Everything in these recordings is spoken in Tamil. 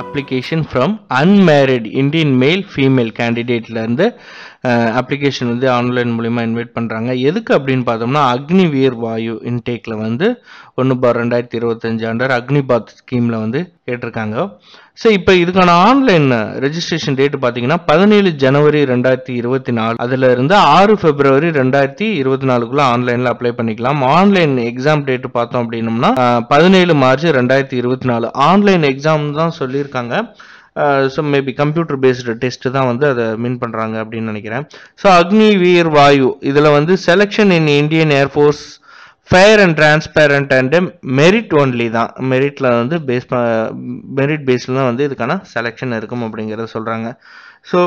application from unmarried Indian male female candidate ல இருந்து அப்ளிகேஷன் வந்து ஆன்லைன் மூலமா இன்வைட் பண்றாங்க. எதுக்கு அப்படின்னு பார்த்தோம்னா அக்னிவீர் வாயு இன்டேக்ல வந்து 1/2025 அண்டர் அக்னிபாத் ஸ்கீம்ல வந்து கேட்டிருக்காங்க. ஸோ இப்போ இதுக்கான ஆன்லைன் ரெஜிஸ்ட்ரேஷன் டேட் பார்த்தீங்கன்னா 17 ஜனவரி 2024 அதுல இருந்து 6 பிப்ரவரி 2024 ஆன்லைன்ல அப்ளை பண்ணிக்கலாம். ஆன்லைன் எக்ஸாம் டேட் பார்த்தோம் அப்படின்னம்னா 17 மார்ச் 2024 ஆன்லைன் எக்ஸாம் தான் சொல்லியிருக்காங்க. So maybe computer based test தான் வந்து அதை மீன் பண்ணுறாங்க அப்படின்னு நினைக்கிறேன். ஸோ அக்னிவீர் வாயு இதில் வந்து selection in Indian air force fair and transparent and merit only தான். மெரிட்டில் வந்து மெரிட் பேஸில் தான் வந்து இதுக்கான செலெக்ஷன் இருக்கும் அப்படிங்கிறத சொல்கிறாங்க. ஸோ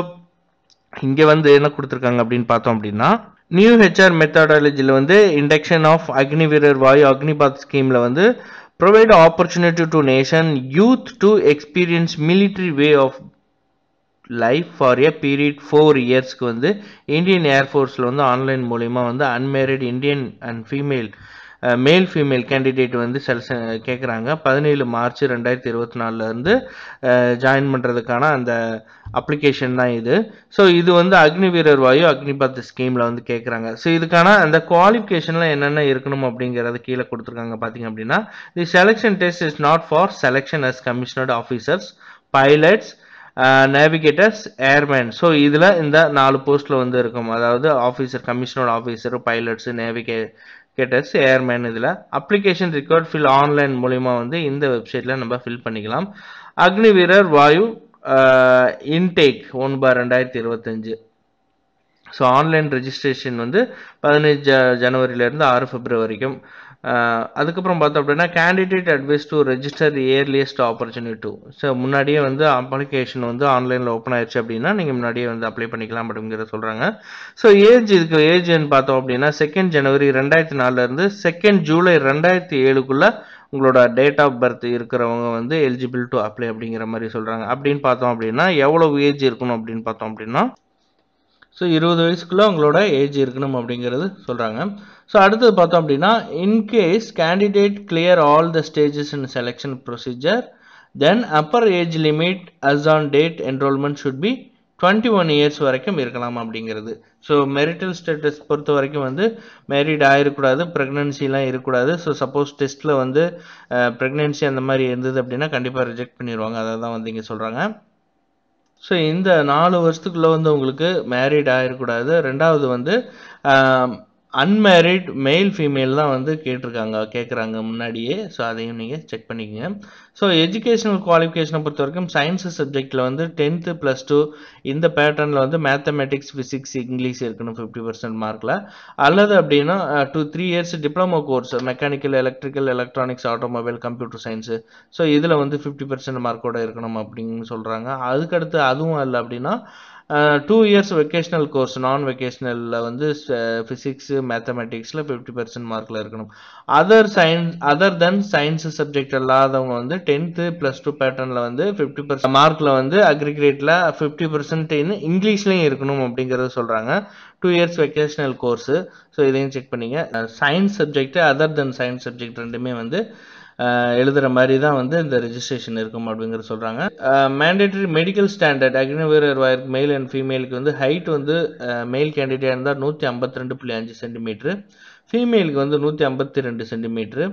இங்கே வந்து என்ன கொடுத்துருக்காங்க அப்படின்னு பார்த்தோம் அப்படின்னா நியூ ஹெச்ஆர் மெத்தடாலஜியில் வந்து இண்டக்ஷன் ஆஃப் அக்னிவீரர் வாயு அக்னிபாத் ஸ்கீமில் வந்து provide opportunity to nation youth to experience military way of life for a period 4 years க்கு வந்து இந்தியன் ஏர்ஃபோர்ஸில் வந்து ஆன்லைன் மூலிமா வந்து unmarried Indian and female male female candidate வந்து கேட்குறாங்க. 17 மார்ச் 2024 இருந்து ஜாயின் பண்ணுறதுக்கான அந்த அப்ளிகேஷன் தான் இது. ஸோ இது வந்து அக்னிவீரர் வாயு அக்னிபாத் ஸ்கீமில் வந்து கேட்குறாங்க. ஸோ இதுக்கான அந்த குவாலிஃபிகேஷனில் என்னென்ன இருக்கணும் அப்படிங்கிறத கீழே கொடுத்துருக்காங்க. பார்த்தீங்க அப்படின்னா the selection test is not for selection as commissioned officers pilots navigators airmen. So இதில் இந்த 4 போஸ்ட்டில் வந்து இருக்கும். அதாவது officer commissioned officer pilots navigators airmen. இதில் அப்ளிகேஷன் ரிக்வயர்ட் ஃபில் ஆன்லைன் மூலிமா வந்து இந்த வெப்சைட்டில் நம்ம ஃபில் பண்ணிக்கலாம். Agniveer Vayu intake 1/2025. So online registration வந்து 15 ஜனவரியிலேருந்து 6 பிப்ரவரி வரைக்கும். அதுக்கப்புறம் பார்த்தோம் அப்படின்னா candidate advise to register earliest opportunity. So முன்னாடியே வந்து அப்ளிகேஷன் வந்து ஆன்லைனில் ஓப்பன் ஆயிடுச்சு அப்படின்னா நீங்கள் முன்னாடியே வந்து அப்ளை பண்ணிக்கலாம் அப்படிங்கிறத சொல்கிறாங்க. ஸோ இதுக்கு ஏஜ்ன்னு பார்த்தோம் அப்படின்னா 2 ஜனவரி 2004 இருந்து 2 ஜூலை 2007 உங்களோட டேட் ஆஃப் பர்த் இருக்கிறவங்க வந்து எலிஜிபிள் டு அப்ளை அப்படிங்கிற மாதிரி சொல்கிறாங்க. அப்படின்னு பார்த்தோம் அப்படின்னா எவ்வளோ ஏஜ் இருக்கணும் அப்படின்னு பார்த்தோம் அப்படின்னா ஸோ 20 வயசுக்குள்ளே உங்களோட ஏஜ் இருக்கணும் அப்படிங்கிறது சொல்கிறாங்க. ஸோ அடுத்தது பார்த்தோம் அப்படின்னா in case candidate clear all the stages in selection procedure then upper age limit us on date enrolment should be 21 years வரைக்கும் இருக்கலாம் அப்படிங்கிறது. ஸோ மெரிட்டல் ஸ்டேட்டஸ் பொறுத்த வரைக்கும் வந்து மேரிட் ஆகிருக்கூடாது, ப்ரெக்னன்சிலாம் இருக்கக்கூடாது. ஸோ சப்போஸ் டெஸ்ட்டில் வந்து ப்ரெக்னன்சி அந்த மாதிரி இருந்தது அப்படின்னா கண்டிப்பாக ரிஜெக்ட் பண்ணிடுவாங்க. அதை தான் வந்து இங்கே சொல்கிறாங்க. ஸோ இந்த 4 வருஷத்துக்குள்ளே வந்து உங்களுக்கு மேரிட் ஆகிருக்கூடாது. ரெண்டாவது வந்து அன்மேரிட் மெயில் ஃபீமேல் தான் வந்து கேட்குறாங்க முன்னாடியே. ஸோ அதையும் நீங்கள் செக் பண்ணிக்கோங்க. ஸோ எஜுகேஷனல் குவாலிஃபிகேஷனை பொறுத்த வரைக்கும் சயின்ஸ் சப்ஜெக்டில் வந்து 10th +2 இந்த பேட்டர்னில் வந்து மேத்தமெட்டிக்ஸ் ஃபிசிக்ஸ் இங்கிலீஷ் இருக்கணும் 50% மார்க்கில். அல்லது அப்படின்னா 2-3 years diploma course mechanical electrical electronics automobile computer science. So இதில் வந்து 50% மார்க்கோட இருக்கணும் அப்படின்னு சொல்கிறாங்க. அதுக்கடுத்து அதுவும் இல்லை அப்படின்னா 2 இயர்ஸ் வெக்கேஷனல் கோர்ஸ் நான் வெக்கேஷனலில் வந்து ஃபிசிக்ஸு மேத்தமெட்டிக்ஸில் 50% மார்க்கில் இருக்கணும். அதர் தென் சயின்ஸ் சப்ஜெக்ட் இல்லாதவங்க வந்து 10th +2 பேட்டர்னில் வந்து 50% மார்க்கில் வந்து அக்ரிகேட்டில் 50% இங்கிலீஷ்லேயும் இருக்கணும் அப்படிங்கிறத சொல்கிறாங்க. 2 இயர்ஸ் வெக்கேஷனல் கோர்ஸு. ஸோ இதையும் செக் பண்ணிங்க. Science subject other then science subject ரெண்டுமே வந்து எழுதுகிற மாதிரி தான் வந்து இந்த ரெஜிஸ்ட்ரேஷன் இருக்கும் அப்படிங்கிற சொல்கிறாங்க. மேண்டேட்டரி மெடிக்கல் ஸ்டாண்டர்ட் அக்னிவீரர் வாயிற்கு மேல் அண்ட் ஃபீமேலுக்கு வந்து ஹைட் வந்து மேல் கேண்டிடேட் இருந்தால் 152.5 சென்டிமீட்ரு, ஃபீமேலுக்கு வந்து 152 சென்டிமீட்ரு.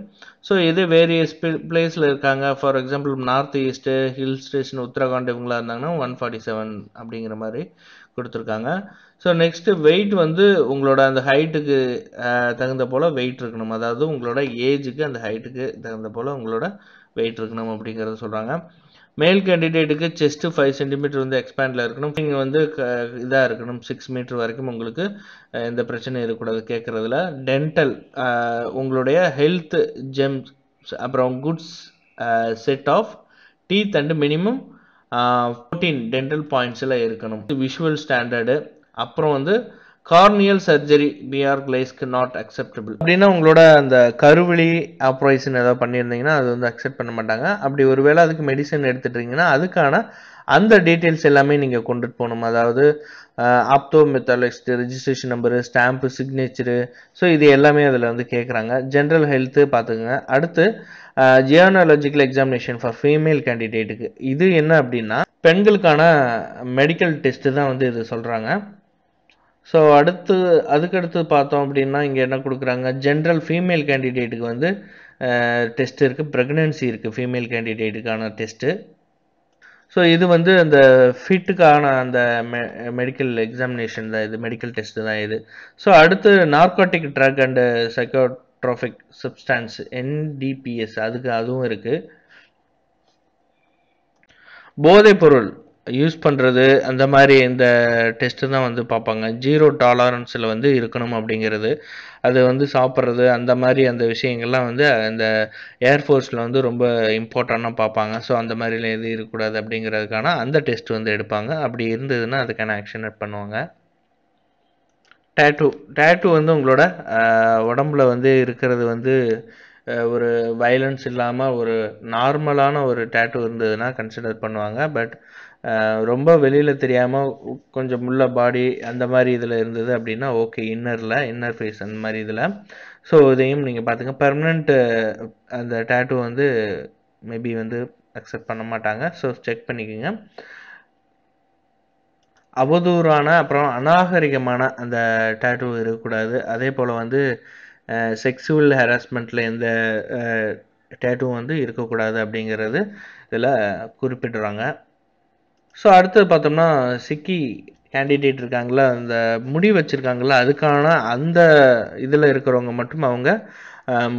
ஸோ இது வேரியஸ் பிளேஸில் இருக்காங்க. For example north east hill station Uttarakhand இவங்களாக இருந்தாங்கன்னா 147 அப்படிங்கிற மாதிரி கொடுத்துருக்காங்க. ஸோ நெக்ஸ்ட்டு வெயிட் வந்து உங்களோட அந்த ஹைட்டுக்கு தகுந்த போல் வெயிட் இருக்கணும். அதாவது உங்களோட ஏஜுக்கு அந்த ஹைட்டுக்கு தகுந்த போல் உங்களோட வெயிட் இருக்கணும் அப்படிங்கிறத சொல்கிறாங்க. மேல் கேண்டிடேட்டுக்கு செஸ்ட்டு 5 சென்டிமீட்டர் வந்து எக்ஸ்பேண்டில் இருக்கணும். நீங்கள் வந்து இதாக இருக்கணும் 6 மீட்டர் வரைக்கும் உங்களுக்கு எந்த பிரச்சனையும் இருக்கக்கூடாது கேட்குறதுல. டென்டல் உங்களுடைய ஹெல்த் ஜெம்ஸ் அப்புறம் good set of teeth and minimum 14 dental பாயிண்ட்ஸில் இருக்கணும். விஷுவல் ஸ்டாண்டர்டு அப்புறம் வந்து கார்னியல் சர்ஜரி பிஆர் கிளேஸ்க்கு நாட் அக்செப்டபிள் அப்படின்னா உங்களோட அந்த கருவழி ஆப்ரேஷன் ஏதாவது பண்ணியிருந்தீங்கன்னா அது வந்து அக்செப்ட் பண்ண மாட்டாங்க. அப்படி ஒருவேளை அதுக்கு மெடிசன் எடுத்துட்டீங்கன்னா அதுக்கான அந்த டீட்டெயில்ஸ் எல்லாமே நீங்கள் கொண்டுட்டு போகணும். அதாவது ophthalmologist registration number, stamp, signature, so இது எல்லாமே அதில் வந்து கேட்குறாங்க. ஜென்ரல் ஹெல்த்து பார்த்துக்குங்க. அடுத்து ஜியானாலஜிக்கல் எக்ஸாமினேஷன் ஃபார் ஃபீமேல் கேண்டிடேட்டுக்கு இது என்ன அப்படின்னா பெண்களுக்கான மெடிக்கல் டெஸ்ட்டு தான் வந்து இது சொல்கிறாங்க. ஸோ அதுக்கடுத்து பார்த்தோம் அப்படின்னா இங்கே என்ன கொடுக்குறாங்க, ஜென்ரல் ஃபீமேல் கேண்டிடேட்டுக்கு வந்து டெஸ்ட் இருக்குது, ப்ரெக்னென்சி இருக்குது ஃபீமேல் கேண்டிடேட்டுக்கான டெஸ்ட்டு. ஸோ இது வந்து அந்த ஃபிட்டுக்கான அந்த மெடிக்கல் எக்ஸாமினேஷன் தான் இது, மெடிக்கல் டெஸ்ட்டு தான் இது. ஸோ அடுத்து narcotic drug and psychotropic substance NDPS அதுவும் இருக்குது. போதைப்பொருள் யூஸ் பண்ணுறது அந்த மாதிரி இந்த டெஸ்ட்டு தான் வந்து பார்ப்பாங்க. 0 டாலரன்ஸில் வந்து இருக்கணும் அப்படிங்கிறது, அது வந்து சாப்பிட்றது அந்த மாதிரி அந்த விஷயங்கள்லாம் வந்து அந்த ஏர்ஃபோர்ஸில் வந்து ரொம்ப இம்பார்ட்டண்ட்டாக பார்ப்பாங்க. ஸோ அந்த மாதிரிலாம் எதுவும் இருக்கக்கூடாது அப்படிங்கிறதுக்கான அந்த டெஸ்ட் வந்து எடுப்பாங்க. அப்படி இருந்ததுன்னா அதுக்கான ஆக்ஷன் பண்ணுவாங்க. டேட்டூ வந்து உங்களோட உடம்புல வந்து இருக்கிறது வந்து ஒரு வயலன்ஸ் இல்லாமல் ஒரு நார்மலான ஒரு டேட்டூ இருந்ததுன்னா கன்சிடர் பண்ணுவாங்க. பட் ரொம்ப வெளியில் தெரியாமல் கொஞ்சம் முள்ள பாடி அந்த மாதிரி இதில் இருந்தது அப்படின்னா ஓகே, இன்னர் ஃபேஸ் அந்த மாதிரி இதில். ஸோ இதையும் நீங்கள் பார்த்துங்க. பெர்மனண்ட் அந்த டேட்டூ வந்து மேபி வந்து அக்செப்ட் பண்ண மாட்டாங்க. ஸோ செக் பண்ணிக்கோங்க. அவதூறான அப்புறம் அநாகரிகமான அந்த டேட்டூ இருக்கக்கூடாது. அதே போல் வந்து செக்ஸுவல் ஹராஸ்மெண்ட்டில் எந்த டேட்டூ வந்து இருக்கக்கூடாது அப்படிங்கிறது இதில் குறிப்பிடுறாங்க. ஸோ அடுத்தது பார்த்தோம்னா சிக்கி கேண்டிடேட் இருக்காங்களா, அந்த முடி வச்சுருக்காங்களா, அதுக்கான அந்த இதில் இருக்கிறவங்க மட்டும் அவங்க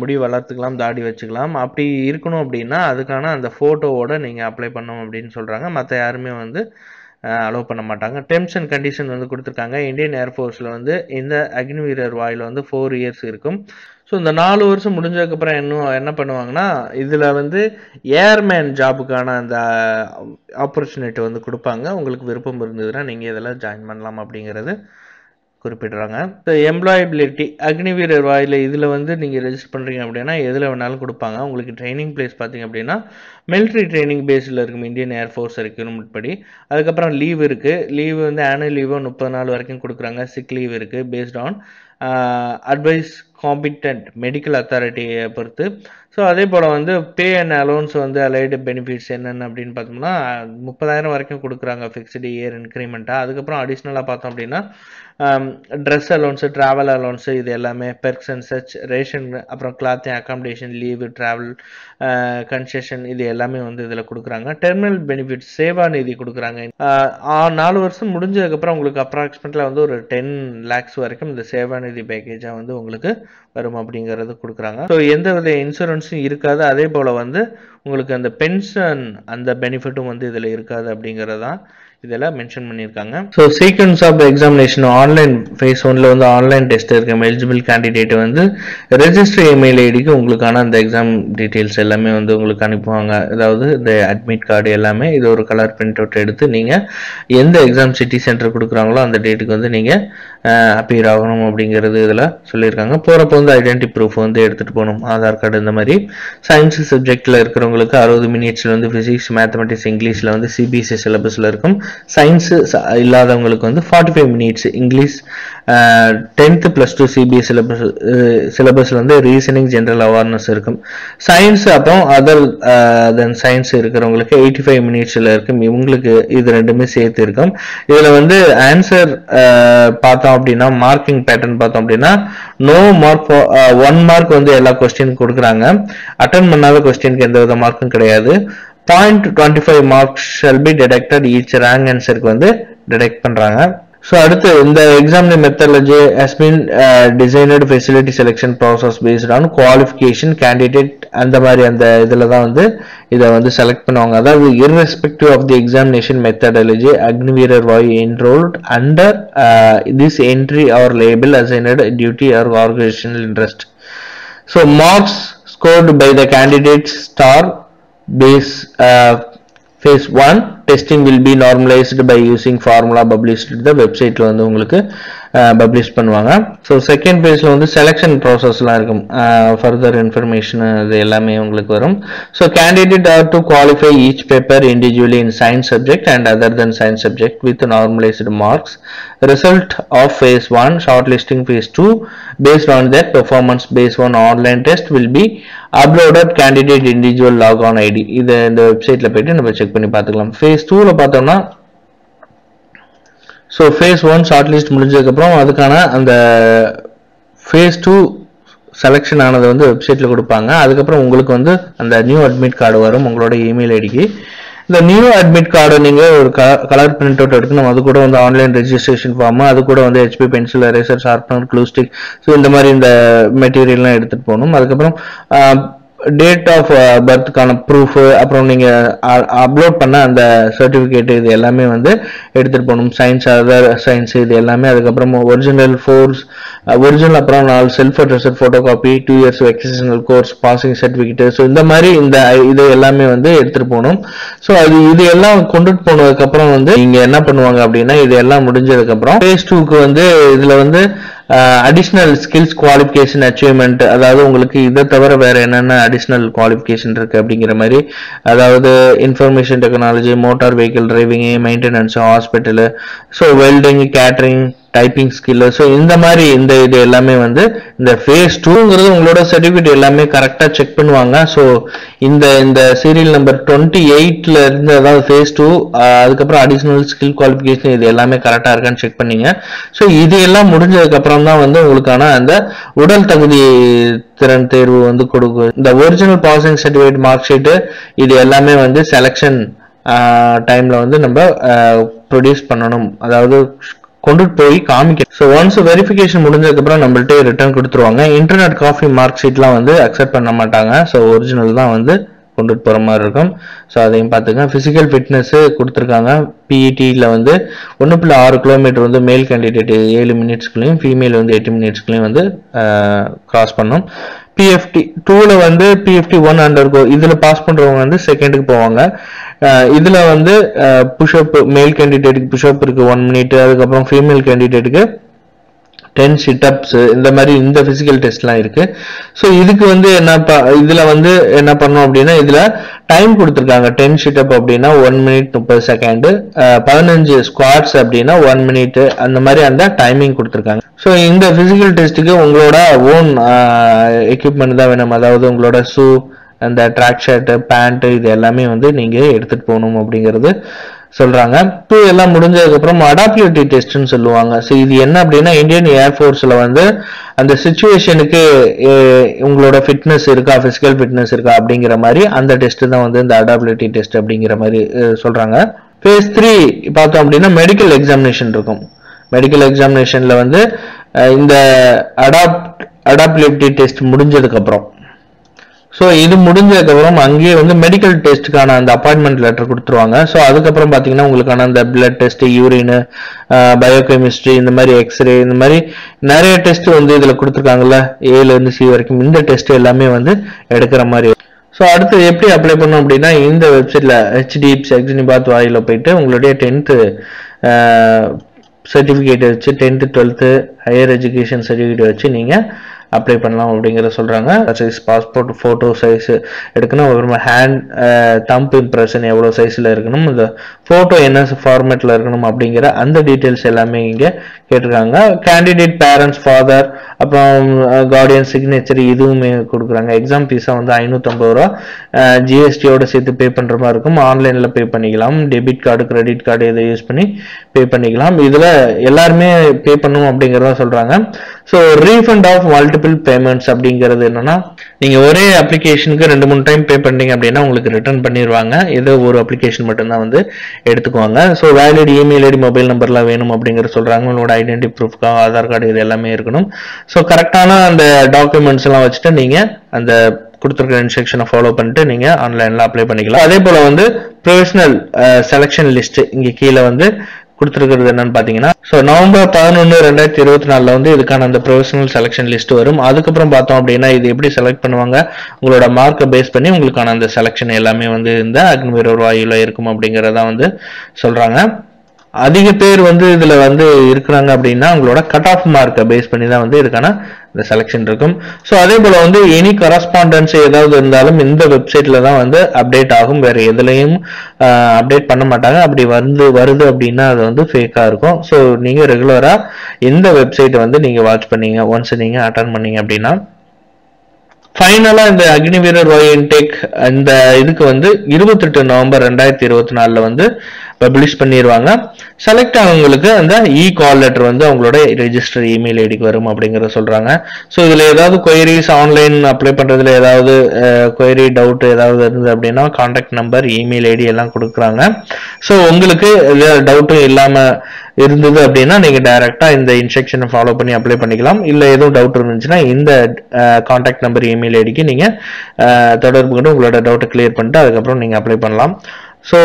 முடி வளர்த்துக்கலாம், தாடி வச்சுக்கலாம். அப்படி இருக்கணும் அப்படின்னா அதுக்கான அந்த ஃபோட்டோவோடு நீங்கள் அப்ளை பண்ணணும் அப்படின்னு சொல்கிறாங்க. மற்ற யாருமே வந்து அலோவ் பண்ண மாட்டாங்க. டெர்ம்ஸ் அண்ட் கண்டிஷன் வந்து கொடுத்துருக்காங்க. இந்தியன் ஏர்ஃபோர்ஸில் வந்து இந்த அக்னிவீரர் வாயில் வந்து 4 இயர்ஸ் இருக்கும். ஸோ இந்த 4 வருஷம் முடிஞ்சதுக்கப்புறம் என்ன பண்ணுவாங்கன்னா இதில் வந்து ஏர்மேன் ஜாபுக்கான அந்த ஆப்பர்ச்சுனிட்டி வந்து கொடுப்பாங்க. உங்களுக்கு விருப்பம் இருந்ததுன்னா நீங்கள் இதெல்லாம் ஜாயின் பண்ணலாம் அப்படிங்கிறது குறிப்பிடுறாங்க. ஸோ எம்ப்ளாயபிலிட்டி அக்னிவீரர் வாயில் இதில் வந்து நீங்கள் ரெஜிஸ்டர் பண்ணுறீங்க அப்படின்னா எதில் வேணாலும் கொடுப்பாங்க. உங்களுக்கு ட்ரைனிங் பிளேஸ் பார்த்தீங்க அப்படின்னா மிலிட்ரி ட்ரைனிங் பேஸில் இருக்கும் இந்தியன் ஏர்ஃபோர்ஸ் ரெக்ரூட்மெண்ட் படி. அதுக்கப்புறம் லீவ் இருக்குது. லீவு வந்து ஆனுவல் லீவு 30 நாள் வரைக்கும் கொடுக்குறாங்க. சிக் லீவ் இருக்குது based on advice competent medical அத்தாரிட்டியை பொறுத்து. ஸோ அதே போல் வந்து பே அண்ட் அலோன்ஸ் வந்து அலைடு பெனிஃபிட்ஸ் என்னென்ன அப்படின்னு பார்த்தோம்னா 30,000 வரைக்கும் கொடுக்குறாங்க ஃபிக்ஸ்டு இயர் இன்க்ரிமெண்ட்டாக. அதுக்கப்புறம் அடிஷ்னலாக பார்த்தோம் அப்படின்னா ட்ரெஸ் அலோன்ஸு, ட்ராவல் அலோன்ஸு, இது எல்லாமே பெர்க்ஸ் அண்ட் சச், ரேஷன், அப்புறம் clothing, accommodation, leave, travel concession, இது எல்லாமே வந்து இதில் கொடுக்குறாங்க. டெர்மினல் பெனிஃபிட்ஸ் சேவா நிதி கொடுக்குறாங்க. 4 வருஷம் முடிஞ்சதுக்கப்புறம் உங்களுக்கு அப்ராக்சிமேட்டில் வந்து ஒரு 10 lakhs வரைக்கும் இந்த சேவா நிதி பேக்கேஜாக வந்து உங்களுக்கு வரும் அப்படிங்கிறது கொடுக்குறாங்க. ஸோ எந்த வித இன்சூரன்ஸும் இருக்காது. அதே போல் வந்து உங்களுக்கு அந்த பென்ஷன் அந்த பெனிஃபிட்டும் வந்து இதில் இருக்காது அப்படிங்கிறது தான் இதெல்லாம் மென்ஷன் பண்ணியிருக்காங்க. So sequence of examination online phase 1ல் வந்து ஆன்லைன் டெஸ்ட் இருக்க எலிஜிபிள் கேண்டிடேட் வந்து ரெஜிஸ்டர் இமெயில் ஐடிக்கு உங்களுக்கான அந்த எக்ஸாம் டீட்டெயில்ஸ் எல்லாமே வந்து உங்களுக்கு அனுப்புவாங்க. அதாவது இந்த அட்மிட் கார்டு எல்லாமே இது ஒரு கலர் பிரிண்ட் அவுட் எடுத்து நீங்கள் எந்த எக்ஸாம் சிட்டி சென்டர் கொடுக்குறாங்களோ அந்த டேட்டுக்கு வந்து நீங்கள் அப்பியர் ஆகணும் அப்படிங்கிறது இதில் சொல்லியிருக்காங்க. போகிறப்போ வந்து ஐடென்டி ப்ரூஃப் வந்து எடுத்துகிட்டு போகணும், ஆதார் கார்டு இந்த மாதிரி. சயின்ஸ் சப்ஜெக்டில் இருக்கிறவங்களுக்கு 60 மினிட்ஸில் வந்து ஃபிசிக்ஸ், மேத்தமெட்டிக்ஸ், இங்கிலீஷில் வந்து CBSE சிலபஸில் இருக்கும். சயின்ஸ் இல்லாதவங்களுக்கு வந்து 45 மினிட்ஸ் இங்கிலீஷ் 10th + 2 CBSE சிலபஸில் வந்து ரீசனிங், ஜென்ரல் அவேர்னஸ் இருக்கும். சயின்ஸ் அப்புறம் அதர் தென் சயின்ஸ் இருக்கிறவங்களுக்கு 85 மினிட்ஸில் இருக்கும். இவங்களுக்கு இது ரெண்டுமே சேர்த்து இருக்கும். இதில் வந்து ஆன்சர் பார்த்தோம் அப்படின்னா மார்க்கிங் பேட்டர்ன் பார்த்தோம் அப்படின்னா நோ மார்க் 1 மார்க் வந்து எல்லா கொஸ்டினுக்கு கொடுக்குறாங்க. அட்டன் பண்ணாத கொஸ்டினுக்கு எந்த வித மார்க்கும் கிடையாது. 0.25 marks shall be deducted each rank answerக்கு வந்து டிடெக்ட் பண்றாங்க. ஸோ அடுத்து இந்த exam methodology has been டிசைனட் facility selection process based on qualification candidate அந்த மாதிரி அந்த இதில் தான் வந்து இதை வந்து செலக்ட் பண்ணுவாங்க. அதாவது irrespective of the examination methodology அக்னிவீரர் Vayu enrolled under this entry or label assigned duty or organizational interest. So marks scored by the candidates star base phase 1 testing will be normalized by using formula published the website வந்து உங்களுக்கு பப்ளிஷ் பண்ணுவாங்க. ஸோ செகண்ட் பேஜில் வந்து செலெக்ஷன் ப்ராசஸ்லாம் இருக்கும், ஃபர்தர் இன்ஃபர்மேஷன் இது எல்லாமே உங்களுக்கு வரும். So candidate are to qualify each paper individually in science subject and other then science subject with normalised marks. Result of phase 1 shortlisting phase 2 based on their performance based on online test will be uploaded candidate individual log-on ID. இது இந்த வெப்சைட்ல போயிட்டு நம்ம செக் பண்ணி பார்த்துக்கலாம். phase 2ல பார்த்தோம்னா ஸோ phase 1 ஷார்ட் லிஸ்ட் முடிஞ்சதுக்கப்புறம் அதுக்கான அந்த phase 2 செலெக்ஷன் ஆனது வந்து வெப்சைட்டில் கொடுப்பாங்க. அதுக்கப்புறம் உங்களுக்கு வந்து அந்த நியூ அட்மிட் கார்டு வரும் உங்களோட இமெயில் ஐடிக்கு. இந்த நியூ அட்மிட் கார்டு நீங்கள் ஒரு கலர் பிரிண்ட் அவுட் எடுக்கணும். அது கூட வந்து ஆன்லைன் ரெஜிஸ்ட்ரேஷன் ஃபார்ம், அது கூட வந்து HP pencil, eraser, sharpener, glue stick, so இந்த மாதிரி இந்த மெட்டீரியல்லாம் எடுத்துகிட்டு போகணும். அதுக்கப்புறம் டேட் ஆஃப் பர்த்துக்கான ப்ரூஃபு, அப்புறம் நீங்கள் அப்லோட் பண்ண அந்த சர்டிஃபிகேட்டு, இது எல்லாமே வந்து எடுத்துகிட்டு போகணும். சயின்ஸ், அதர் சயின்ஸ் இது எல்லாமே. அதுக்கப்புறம் ஒரிஜினல் அப்புறம் 4 self addressed photo copy, 2 years எக்ஸசனல் கோர்ஸ், பாசிங் சர்டிஃபிகேட்டு, ஸோ இந்த மாதிரி இது எல்லாமே வந்து எடுத்துகிட்டு போகணும். ஸோ இது எல்லாம் கொண்டுட்டு போனதுக்கப்புறம் வந்து நீங்கள் என்ன பண்ணுவாங்க அப்படின்னா, இது எல்லாம் முடிஞ்சதுக்கப்புறம் phase 2க்கு வந்து இதில் வந்து அடிஷ்னல் ஸ்கில்ஸ் குவாலிஃபிகேஷன் அச்சீவ்மெண்ட், அதாவது உங்களுக்கு இதை தவிர வேற என்னென்ன அடிஷ்னல் குவாலிஃபிகேஷன் இருக்கு அப்படிங்கிற மாதிரி, அதாவது information technology, motor vehicle driving, maintenance, hospital, so welding, catering, typing skill, so இந்த மாதிரி இது எல்லாமே வந்து இந்த phase 2ங்கிறது உங்களோட சர்டிஃபிகேட் எல்லாமே கரெக்டாக செக் பண்ணுவாங்க. ஸோ இந்த சீரியல் நம்பர் 28ல இருந்து, அதாவது phase 2 அதுக்கப்புறம் அடிஷ்னல் ஸ்கில் குவாலிஃபிகேஷன் இது எல்லாமே கரெக்டாக இருக்கான்னு செக் பண்ணீங்க. ஸோ இது எல்லாம் முடிஞ்சதுக்கப்புறம் தான் வந்து உங்களுக்கான அந்த உடல் தகுதி திறன் தேர்வு வந்து கொடுக்கும். இந்த original passing certificate, mark sheet இது எல்லாமே வந்து செலெக்ஷன் டைம்ல வந்து நம்ம ப்ரொடியூஸ் பண்ணணும், அதாவது கொண்டுட்டு போய் காமிக்கணும். ஸோ ஒன்ஸ் வெரிஃபிகேஷன் முடிஞ்சதுக்கப்புறம் நம்மள்ட்ட ரிட்டர்ன் கொடுத்துருவாங்க. இன்டர்நெட் காஃபி மார்க் ஷீட்லாம் வந்து அக்செப்ட் பண்ண மாட்டாங்க. ஸோ ஒரிஜினல் தான் வந்து கொண்டுட்டு போகிற மாதிரி இருக்கும். ஸோ அதையும் பார்த்துங்க. ஃபிசிக்கல் ஃபிட்னஸ் கொடுத்துருக்காங்க. பிஇடியில் வந்து 1.6 கிலோமீட்டர் வந்து மேல் கேண்டிடேட் 7 மினிட்ஸ்க்குலையும், ஃபீமேல் வந்து 8 மினிட்ஸ்க்குலையும் வந்து கிராஸ் பண்ணும். பிஎஃப்டி 2ல வந்து பிஎஃப்டி 1 அண்டர்கோ, இதில் பாஸ் பண்ணுறவங்க வந்து செகண்டுக்கு போவாங்க. இதில் வந்து புஷ்அப், மேல் கேண்டிடேட்டுக்கு புஷ்அப் இருக்கு 1 மினிட், அதுக்கப்புறம் ஃபீமேல் கேண்டிடேட்டுக்கு 10 சிட்டப்ஸ், இந்த மாதிரி இந்த பிசிக்கல் டெஸ்ட்லாம் இருக்கு. ஸோ இதுக்கு வந்து இதுல வந்து என்ன பண்ணோம் அப்படின்னா, இதுல டைம் கொடுத்துருக்காங்க. 10 சிட்டப் அப்படின்னா 1 மினிட் 30 செகண்ட், 15 ஸ்குவாட்ஸ் அப்படின்னா 1 மினிட், அந்த மாதிரி அந்த டைமிங் கொடுத்துருக்காங்க. ஸோ இந்த பிசிக்கல் டெஸ்ட்டுக்கு உங்களோட ஓன் எக்யூப்மெண்ட் தான் வேணும், அதாவது உங்களோட ஷூ, அந்த ட்ராக் ஷர்ட், பேண்ட் இது எல்லாமே வந்து நீங்க எடுத்துட்டு போகணும் அப்படிங்கிறது சொல்றாங்க. இப்போ எல்லாம் முடிஞ்சதுக்கப்புறம் அடாப்டிவிட்டி டெஸ்ட்னு சொல்லுவாங்க. ஸோ இது என்ன அப்படின்னா, இந்தியன் ஏர்ஃபோர்ஸில் வந்து அந்த சிச்சுவேஷனுக்கு உங்களோட ஃபிட்னஸ் இருக்கா, ஃபிசிக்கல் ஃபிட்னஸ் இருக்கா அப்படிங்கிற மாதிரி அந்த டெஸ்ட் தான் வந்து இந்த அடாப்டிவிட்டி டெஸ்ட் அப்படிங்கிற மாதிரி சொல்றாங்க. phase 3 பார்த்தோம் அப்படின்னா மெடிக்கல் எக்ஸாமினேஷன் இருக்கும். மெடிக்கல் எக்ஸாமினேஷன்ல வந்து இந்த அடாப்டிவிட்டி டெஸ்ட் முடிஞ்சதுக்கப்புறம், ஸோ இது முடிஞ்சதுக்கப்புறம் அங்கேயே வந்து மெடிக்கல் டெஸ்ட்டுக்கான அந்த அப்பாயின்மெண்ட் லெட்டர் கொடுத்துருவாங்க. ஸோ அதுக்கப்புறம் பார்த்தீங்கன்னா உங்களுக்கான அந்த பிளட் டெஸ்ட், யூரின், பயோகெமிஸ்ட்ரி, இந்த மாதிரி எக்ஸ்ரே, இந்த மாதிரி நிறைய டெஸ்ட் வந்து இதில் கொடுத்துருக்காங்கல்ல, ஏலேருந்து சி வரைக்கும் இந்த டெஸ்ட் எல்லாமே வந்து எடுக்கிற மாதிரி. ஸோ அடுத்து எப்படி அப்ளை பண்ணோம் அப்படின்னா, இந்த வெப்சைட்டில் ஹெச்டிஎஃப்சி அக்னிபாத் வாயில போயிட்டு உங்களுடைய 10th சர்டிஃபிகேட் வச்சு, 10th 12th higher education certificate வச்சு நீங்கள் அப்ளை பண்ணலாம் அப்படிங்கிற சொல்றாங்க. சைஸ் பாஸ்போர்ட் ஃபோட்டோ சைஸ் எடுக்கணும், அப்புறமா ஹேண்ட் தம்ப் இம்ப்ரெஷன் எவ்வளோ சைஸில் இருக்கணும், இந்த ஃபோட்டோ என்ன ஃபார்மேட்டில் இருக்கணும் அப்படிங்கிற அந்த டீட்டெயில்ஸ் எல்லாமே இங்கே கேட்டிருக்காங்க. கேண்டிடேட் பேரண்ட்ஸ், ஃபாதர், அப்புறம் கார்டியன் சிக்னேச்சர் இதுவுமே கொடுக்குறாங்க. எக்ஸாம் ஃபீஸாக வந்து 550 ரூபா ஜிஎஸ்டியோட சேர்த்து பே பண்ணுற மாதிரி இருக்கும். ஆன்லைனில் பே பண்ணிக்கலாம், டெபிட் கார்டு, கிரெடிட் கார்டு இதை யூஸ் பண்ணி பே பண்ணிக்கலாம். இதில் எல்லாருமே பே பண்ணணும் அப்படிங்கிறத சொல்கிறாங்க. So refund of multiple payments அப்படிங்கிறது என்னன்னா, நீங்கள் ஒரே அப்ளிகேஷனுக்கு 2-3 டைம் பே பண்ணீங்க அப்படின்னா உங்களுக்கு ரிட்டர்ன் பண்ணிடுவாங்க. ஏதோ ஒரு அப்ளிகேஷன் மட்டும்தான் வந்து எடுத்துக்குவாங்க. So valid email ID, mobile நம்பர்லாம் வேணும் அப்படிங்கிற சொல்கிறாங்க. உங்களோட ஐடென்டி ப்ரூஃப்காக ஆதார் கார்டு இது எல்லாமே இருக்கணும். ஸோ கரெக்டான அந்த டாக்குமெண்ட்ஸ் எல்லாம் வச்சுட்டு நீங்கள் அந்த கொடுத்துருக்க இன்ஸ்ட்ரக்ஷனை ஃபாலோ பண்ணிட்டு நீங்கள் ஆன்லைனில் அப்ளை பண்ணிக்கலாம். அதே போல் வந்து ப்ரொஃபஷனல் செலெக்ஷன் லிஸ்ட் இங்கே கீழே வந்து கொடுத்துருக்கிறது என்னன்னு பார்த்தீங்கன்னா, ஸோ நவம்பர் 11, 2024 வந்து இதுக்கான அந்த ப்ரொஃபஷனல் செலெக்ஷன் லிஸ்ட் வரும். அதுக்கப்புறம் பார்த்தோம் அப்படின்னா இது எப்படி செலக்ட் பண்ணுவாங்க, உங்களோட மார்க்கை பேஸ் பண்ணி உங்களுக்கான அந்த செலெக்ஷன் எல்லாமே வந்து இந்த அக்னிவீர் வாயுல இருக்கும் அப்படிங்கிறதா வந்து சொல்றாங்க. அதிக பேர் வந்து இதுல வந்து இருக்கிறாங்க அப்படின்னா உங்களோட கட் ஆஃப் மார்க்கை பேஸ் பண்ணி தான் வந்து இதுக்கான இந்த செலெக்ஷன் இருக்கும். ஸோ அதே போல வந்து எனி கரஸ்பாண்டன்ஸ் ஏதாவது இருந்தாலும் இந்த வெப்சைட்ல தான் வந்து அப்டேட் ஆகும். வேற எதுலையும் அப்டேட் பண்ண மாட்டாங்க. அப்படி வருது அப்படின்னா அது வந்து ஃபேக்கா இருக்கும். ஸோ நீங்க ரெகுலரா இந்த வெப்சைட்டை வந்து நீங்க வாட்ச் பண்ணீங்க, ஒன்ஸ் நீங்க அட்டன் பண்ணீங்க அப்படின்னா ஃபைனலா இந்த அக்னி வீரர் வாயு இன்டேக் இந்த இதுக்கு வந்து 28 நவம்பர் 2024 வந்து பப்ளிஷ் பண்ணிடுவாங்க. செலக்ட் ஆனவங்களுக்கு அந்த கால் லெட்டர் வந்து அவங்களோட ரெஜிஸ்டர் இமெயில் ஐடிக்கு வரும் அப்படிங்கிறத சொல்றாங்க. ஸோ இதுல ஏதாவது கொயரிஸ் ஆன்லைன் அப்ளை பண்றதுல ஏதாவது கொயரி டவுட் ஏதாவது இருந்தது அப்படின்னா கான்டாக்ட் நம்பர், இமெயில் ஐடி எல்லாம் கொடுக்குறாங்க. ஸோ உங்களுக்கு டவுட்டும் இல்லாம இருந்தது அப்படின்னா நீங்க டைரக்டா இந்த இன்ஸ்ட்ரக்ஷனை ஃபாலோ பண்ணி அப்ளை பண்ணிக்கலாம். இல்ல எதுவும் டவுட் இருந்துச்சுன்னா இந்த கான்டாக்ட் நம்பர், இமெயில் ஐடிக்கு நீங்க தொடர்பு கொண்டு உங்களோட டவுட்டை கிளியர் பண்ணிட்டு அதுக்கப்புறம் நீங்க அப்ளை பண்ணலாம். ஸோ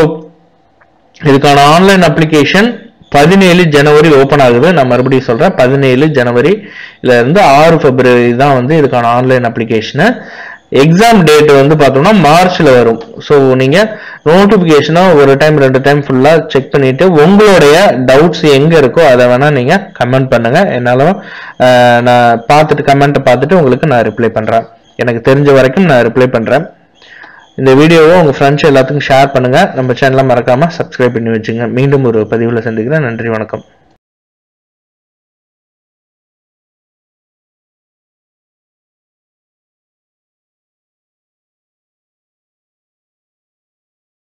இதுக்கான ஆன்லைன் அப்ளிகேஷன் 17 ஜனவரி ஓபன் ஆகுது. நான் மறுபடியும் சொல்றேன், 17 ஜனவரில இருந்து 6 பிப்ரவரி தான் வந்து இதுக்கான ஆன்லைன் அப்ளிகேஷனு. எக்ஸாம் டேட் வந்து பார்த்தோம்னா மார்ச்ல வரும். ஸோ நீங்க நோட்டிபிகேஷனை ஒரு டைம் 2 டைம் ஃபுல்லா செக் பண்ணிட்டு உங்களுடைய டவுட்ஸ் எங்க இருக்கோ அதை வேணா நீங்க கமெண்ட் பண்ணுங்க. என்னாலும் நான் பார்த்துட்டு கமெண்ட்டை பார்த்துட்டு உங்களுக்கு நான் ரிப்ளை பண்றேன். எனக்கு தெரிஞ்ச வரைக்கும் நான் ரிப்ளை பண்றேன். இந்த வீடியோவை உங்க ஃப்ரெண்ட்ஸ் எல்லாத்துக்கும் ஷேர் பண்ணுங்க. நம்ம சேனலை மறக்காம சப்ஸ்கிரைப் பண்ணி வச்சுங்க. மீண்டும் ஒரு பதிவுல சந்திக்கிறேன். நன்றி, வணக்கம்.